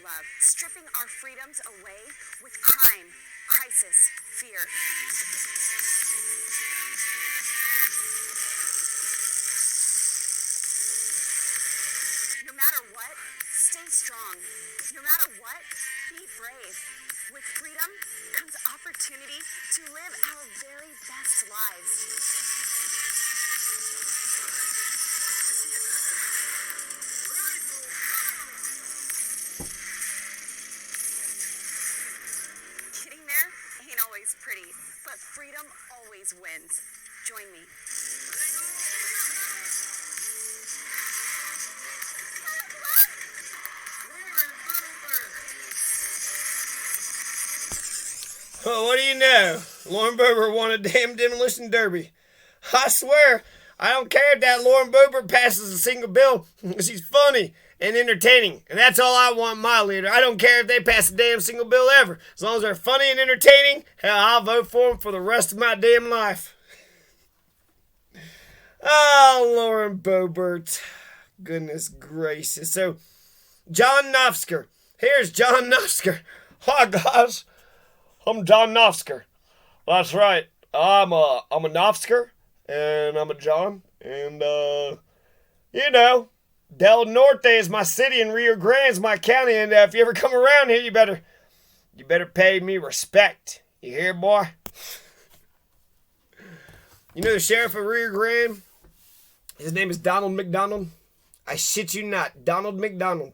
love, stripping our freedoms away with crime, crisis, fear. No matter what, stay strong. No matter what, be brave. With freedom comes opportunity to live our very best lives. Getting there ain't always pretty, but freedom always wins. Join me. Oh, what do you know? Lauren Boebert won a damn demolition derby. I swear, I don't care if that Lauren Boebert passes a single bill. She's funny and entertaining. And that's all I want in my leader. I don't care if they pass a damn single bill ever. As long as they're funny and entertaining, hell, I'll vote for them for the rest of my damn life. Oh, Lauren Boebert. Goodness gracious. So, John Noffsker. Here's John Noffsker. Hi, guys. I'm John Noffsker. That's right. I'm a Noffsker, and I'm a John, and Del Norte is my city, and Rio Grande is my county, and if you ever come around here, you better pay me respect. You hear, boy? You know the sheriff of Rio Grande? His name is Donald McDonald. I shit you not, Donald McDonald.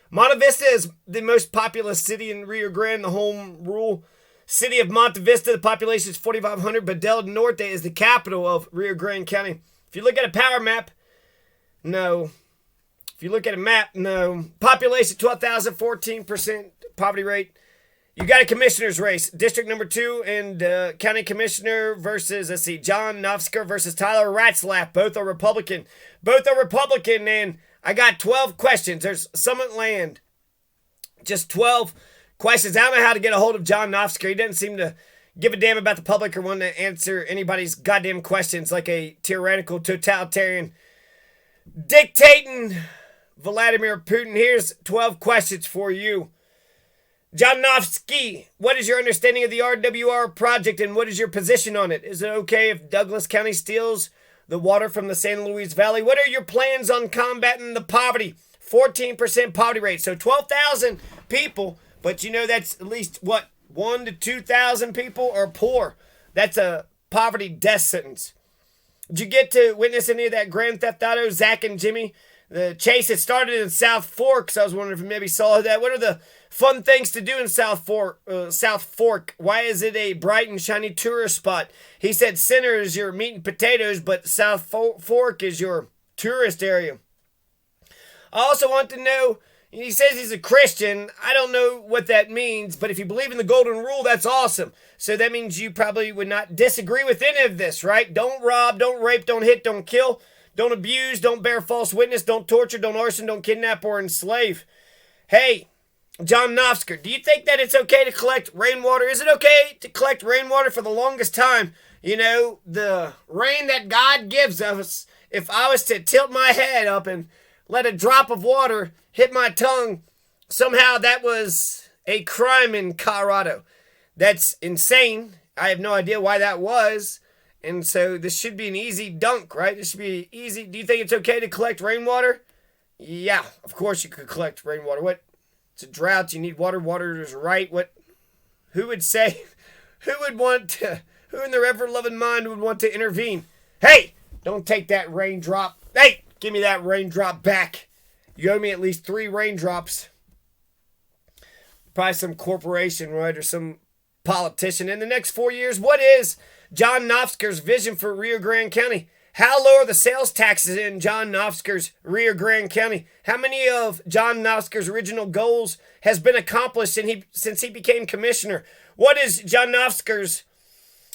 Monte Vista is the most populous city in Rio Grande, the home rule city of Monte Vista. The population is 4,500, but Del Norte is the capital of Rio Grande County. If you look at a power map, no. If you look at a map, no. Population 12,000, 14% poverty rate. You got a commissioner's race. District number 2 and county commissioner versus, John Noffsker versus Tyler Ratzlaff. Both are Republican. And I got 12 questions. There's Summit Land. Just 12 questions. I don't know how to get a hold of John Noffsker. He doesn't seem to give a damn about the public or want to answer anybody's goddamn questions like a tyrannical, totalitarian, dictating Vladimir Putin. Here's 12 questions for you. John Noffsker, what is your understanding of the RWR project and what is your position on it? Is it okay if Douglas County steals the water from the San Luis Valley? What are your plans on combating the poverty? 14% poverty rate. So 12,000 people, but you know that's at least, 1 to 2,000 people are poor. That's a poverty death sentence. Did you get to witness any of that Grand Theft Auto, Zach and Jimmy? The chase had started in South Fork, so I was wondering if you maybe saw that. What are the fun things to do in South Fork? Why is it a bright and shiny tourist spot? He said center is your meat and potatoes, but South Fork is your tourist area. I also want to know, he says he's a Christian. I don't know what that means, but if you believe in the golden rule, that's awesome. So that means you probably would not disagree with any of this, right? Don't rob, don't rape, don't hit, don't kill. Don't abuse, don't bear false witness, don't torture, don't arson, don't kidnap or enslave. Hey, John Noffsker, do you think that it's okay to collect rainwater? Is it okay to collect rainwater? For the longest time, you know, the rain that God gives us, if I was to tilt my head up and let a drop of water hit my tongue, somehow that was a crime in Colorado. That's insane. I have no idea why that was. And so this should be an easy dunk, right? This should be easy. Do you think it's okay to collect rainwater? Yeah, of course you could collect rainwater. What? It's a drought. You need water. Water is right. What? Who would say? Who would want to? Who in their ever-loving mind would want to intervene? Hey, don't take that raindrop. Hey, give me that raindrop back. You owe me at least 3 raindrops. Probably some corporation, right? Or some politician. In the next 4 years, what is John Noffsker's vision for Rio Grande County? How low are the sales taxes in John Noffsker's Rio Grande County? How many of John Noffsker's original goals has been accomplished since he became commissioner? What is John Noffsker's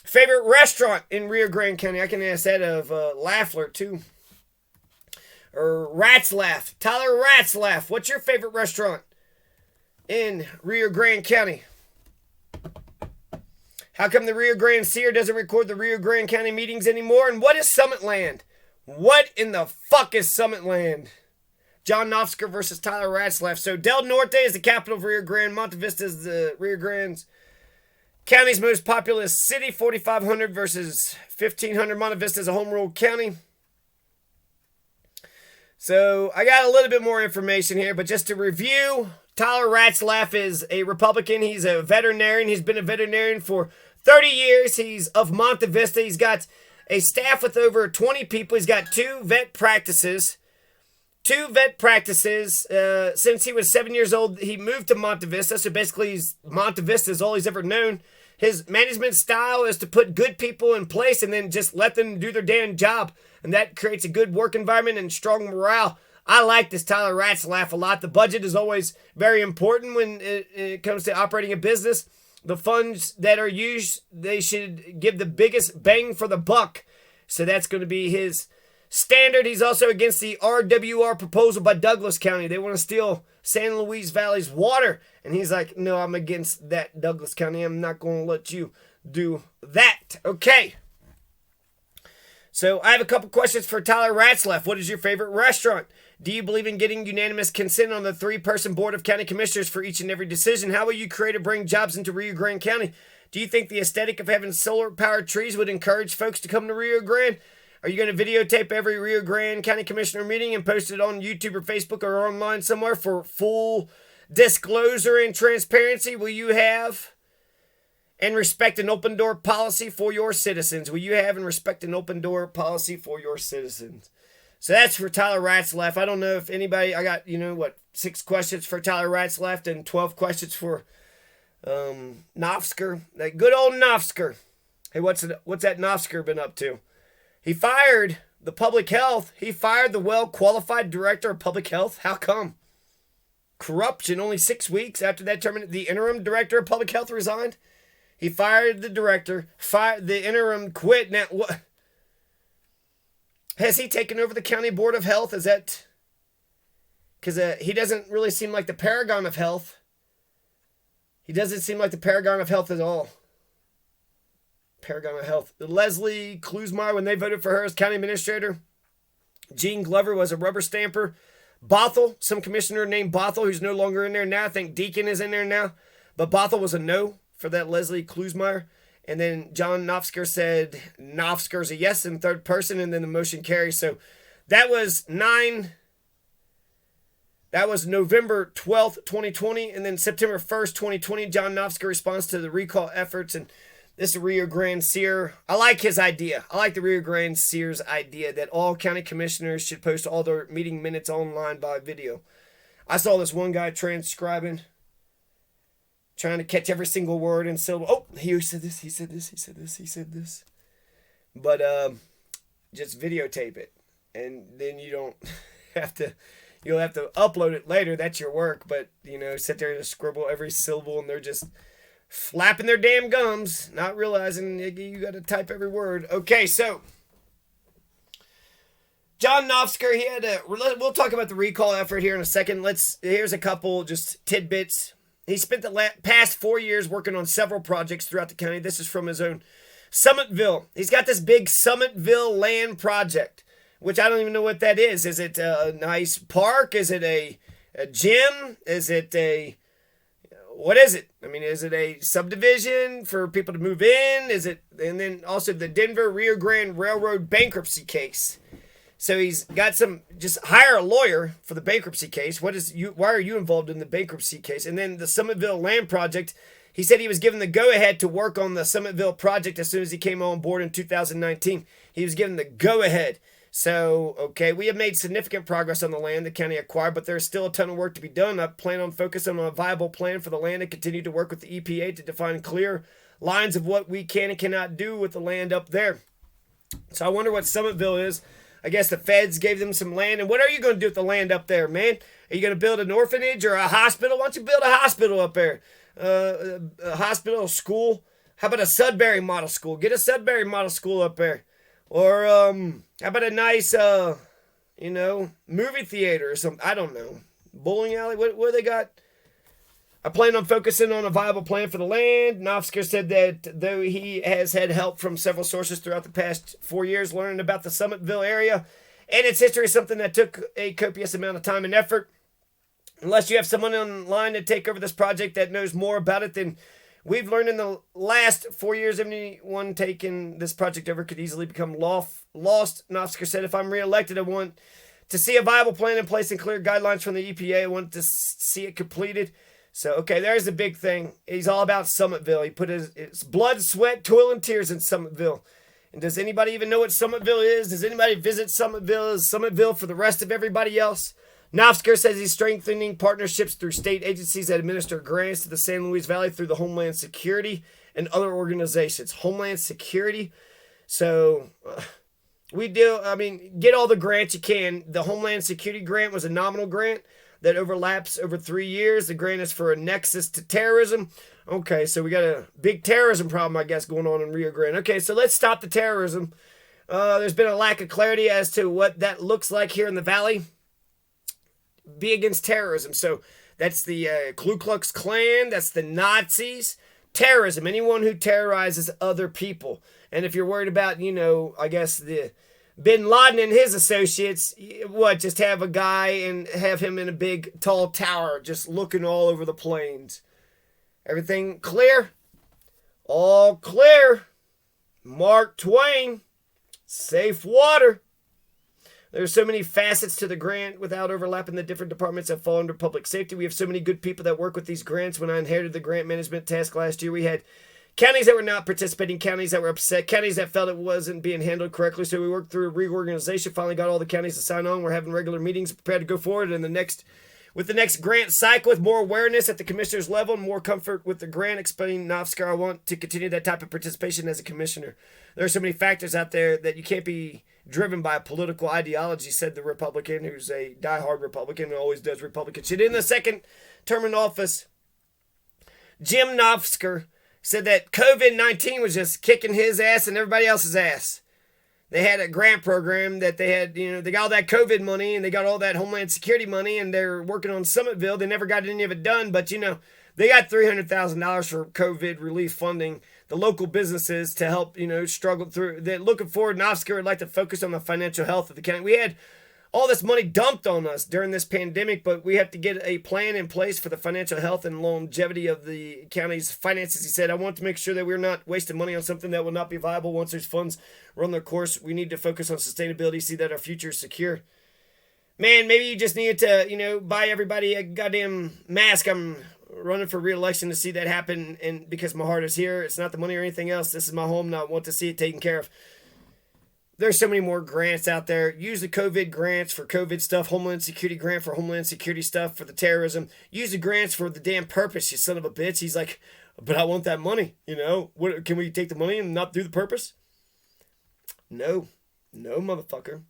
favorite restaurant in Rio Grande County? I can ask that of Laffler too. Or Ratzlaff. Tyler Ratzlaff. What's your favorite restaurant in Rio Grande County? How come the Rio Grande Seer doesn't record the Rio Grande County meetings anymore? And what is Summit Land? What in the fuck is Summit Land? John Noffsker versus Tyler Ratzlaff. So Del Norte is the capital of Rio Grande. Monte Vista is the Rio Grande's county's most populous city, 4,500 versus 1,500. Monte Vista is a home rule county. So I got a little bit more information here, but just to review, Tyler Ratzlaff is a Republican. He's a veterinarian. He's been a veterinarian for 30 years. He's of Monte Vista. He's got a staff with over 20 people. He's got two vet practices. Since he was 7 years old, he moved to Monte Vista. So basically, Monte Vista is all he's ever known. His management style is to put good people in place and then just let them do their damn job. And that creates a good work environment and strong morale. I like this Tyler Ratzlaff a lot. The budget is always very important when it comes to operating a business. The funds that are used, they should give the biggest bang for the buck. So that's going to be his standard. He's also against the RWR proposal by Douglas County. They want to steal San Luis Valley's water. And he's like, no, I'm against that, Douglas County. I'm not going to let you do that. Okay. So I have a couple questions for Tyler Ratzlaff. What is your favorite restaurant? Do you believe in getting unanimous consent on the 3-person board of county commissioners for each and every decision? How will you create or bring jobs into Rio Grande County? Do you think the aesthetic of having solar-powered trees would encourage folks to come to Rio Grande? Are you going to videotape every Rio Grande County Commissioner meeting and post it on YouTube or Facebook or online somewhere for full disclosure and transparency? Will you have and respect an open door policy for your citizens? Will you have and respect an open door policy for your citizens? So that's for Tyler Ratzlaff. I don't know if anybody, I got, 6 questions for Tyler Ratzlaff and 12 questions for Noffsker. That good old Noffsker. Hey, what's that Noffsker been up to? He fired the public health. He fired the well-qualified director of public health. How come? Corruption. Only 6 weeks after that terminated, the interim director of public health resigned. He fired the director. The interim quit. Now, what? Has he taken over the county board of health? Is that... Because he doesn't really seem like the paragon of health. He doesn't seem like the paragon of health at all. Paragon of health. Leslie Klusmeyer, when they voted for her as county administrator. Gene Glover was a rubber stamper. Bothell, some commissioner named Bothell, who's no longer in there now. I think Deacon is in there now. But Bothell was a no for that Leslie Klusmeyer. And then John Noffsker said Noffsker's a yes in third person, and then the motion carries. So that was November 12th, 2020. And then September 1st, 2020, John Noffsker responds to the recall efforts. And this is Rio Grande Seer. I like his idea. I like the Rio Grande Seer's idea that all county commissioners should post all their meeting minutes online by video. I saw this one guy transcribing, trying to catch every single word and syllable. Oh, he said this, he said this, he said this, he said this. But just videotape it. And then you don't have to, you'll have to upload it later. That's your work. But, sit there and scribble every syllable and they're just flapping their damn gums, not realizing you got to type every word. Okay, so John Noffsker, we'll talk about the recall effort here in a second. Here's a couple just tidbits. He spent the past 4 years working on several projects throughout the county. This is from his own Summitville. He's got this big Summitville land project, which I don't even know what that is. Is it a nice park? Is it a gym? Is it what is it? I mean, is it a subdivision for people to move in? And then also the Denver Rio Grande Railroad bankruptcy case. So he's got just hire a lawyer for the bankruptcy case. Why are you involved in the bankruptcy case? And then the Summitville land project, he said he was given the go-ahead to work on the Summitville project as soon as he came on board in 2019. He was given the go-ahead. So, okay, we have made significant progress on the land the county acquired, but there's still a ton of work to be done. I plan on focusing on a viable plan for the land and continue to work with the EPA to define clear lines of what we can and cannot do with the land up there. So I wonder what Summitville is. I guess the feds gave them some land. And what are you going to do with the land up there, man? Are you going to build an orphanage or a hospital? Why don't you build a hospital up there? A hospital, a school. How about a Sudbury model school? Get a Sudbury model school up there. Or how about a nice, movie theater or something? I don't know. Bowling alley? What do they got? I plan on focusing on a viable plan for the land. Noffsker said that though he has had help from several sources throughout the past 4 years learning about the Summitville area And its history is something that took a copious amount of time and effort. Unless you have someone online to take over this project that knows more about it than we've learned in the last 4 years, anyone taking this project over could easily become lost. Noffsker said, if I'm reelected, I want to see a viable plan in place and clear guidelines from the EPA. I want to see it completed. So, okay, there's the big thing. He's all about Summitville. He put his blood, sweat, toil, and tears in Summitville. And does anybody even know what Summitville is? Does anybody visit Summitville? Is Summitville for the rest of everybody else? Noffsker says he's strengthening partnerships through state agencies that administer grants to the San Luis Valley through the Homeland Security and other organizations. Homeland Security. So, get all the grants you can. The Homeland Security grant was a nominal grant that overlaps over 3 years. The grant is for a nexus to terrorism. Okay, so we got a big terrorism problem, I guess, going on in Rio Grande. Okay, so let's stop the terrorism. There's been a lack of clarity as to what that looks like here in the valley. Be against terrorism. So that's the Ku Klux Klan. That's the Nazis. Terrorism. Anyone who terrorizes other people. And if you're worried about, I guess the Bin Laden and his associates, just have a guy and have him in a big, tall tower just looking all over the plains. Everything clear? All clear. Mark Twain. Safe water. There's so many facets to the grant without overlapping the different departments that fall under public safety. We have so many good people that work with these grants. When I inherited the grant management task last year, we had counties that were not participating, counties that were upset, counties that felt it wasn't being handled correctly. So we worked through a reorganization, finally got all the counties to sign on. We're having regular meetings, prepared to go forward with the next grant cycle with more awareness at the commissioner's level and more comfort with the grant. Explaining Noffsker, I want to continue that type of participation as a commissioner. There are so many factors out there that you can't be driven by a political ideology, said the Republican, who's a diehard Republican and always does Republican shit. In the second term in office, Jim Noffsker said that COVID-19 was just kicking his ass and everybody else's ass. They had a grant program that they had, they got all that COVID money and they got all that Homeland Security money and they're working on Summitville. They never got any of it done, but they got $300,000 for COVID relief funding. The local businesses to help, struggle through. They're looking forward. Noffsker would like to focus on the financial health of the county. We had all this money dumped on us during this pandemic, but we have to get a plan in place for the financial health and longevity of the county's finances. He said, I want to make sure that we're not wasting money on something that will not be viable once those funds run their course. We need to focus on sustainability, see that our future is secure. Man, maybe you just need to, buy everybody a goddamn mask. I'm running for re-election to see that happen, and because my heart is here. It's not the money or anything else. This is my home, and I want to see it taken care of. There's so many more grants out there. Use the COVID grants for COVID stuff. Homeland Security grant for Homeland Security stuff for the terrorism. Use the grants for the damn purpose, you son of a bitch. He's like, but I want that money, What, can we take the money and not do the purpose? No, motherfucker.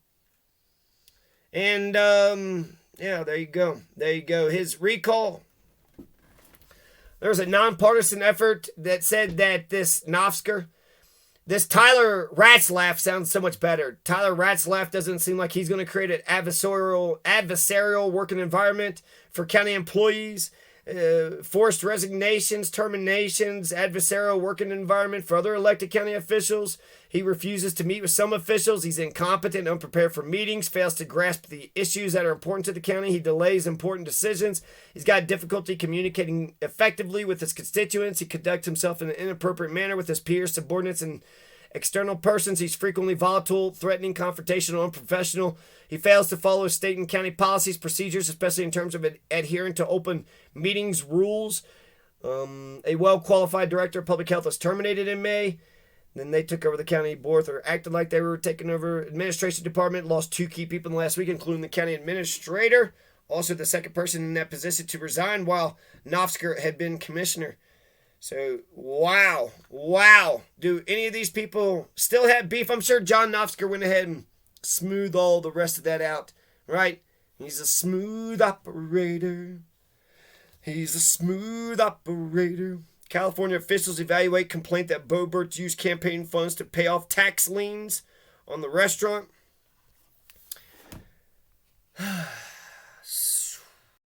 And, there you go. His recall. There was a nonpartisan effort that said that this Noffsker, this Tyler Ratzlaff sounds so much better. Tyler Ratzlaff doesn't seem like he's going to create an adversarial working environment for county employees. Forced resignations, terminations, adversarial working environment for other elected county officials. He refuses to meet with some officials. He's incompetent, unprepared for meetings, fails to grasp the issues that are important to the county. He delays important decisions. He's got difficulty communicating effectively with his constituents. He conducts himself in an inappropriate manner with his peers, subordinates, and external persons. He's frequently volatile, threatening, confrontational, unprofessional. He fails to follow state and county policies, procedures, especially in terms of adhering to open meetings rules. A well-qualified director of public health was terminated in May. Then they took over the county board, or acted like they were taking over administration department. Lost 2 key people in the last week, including the county administrator. Also the second person in that position to resign while Noffsker had been commissioner. So, wow. Do any of these people still have beef? I'm sure John Noffsker went ahead and smoothed all the rest of that out, right? He's a smooth operator. California officials evaluate complaint that Boebert used campaign funds to pay off tax liens on the restaurant.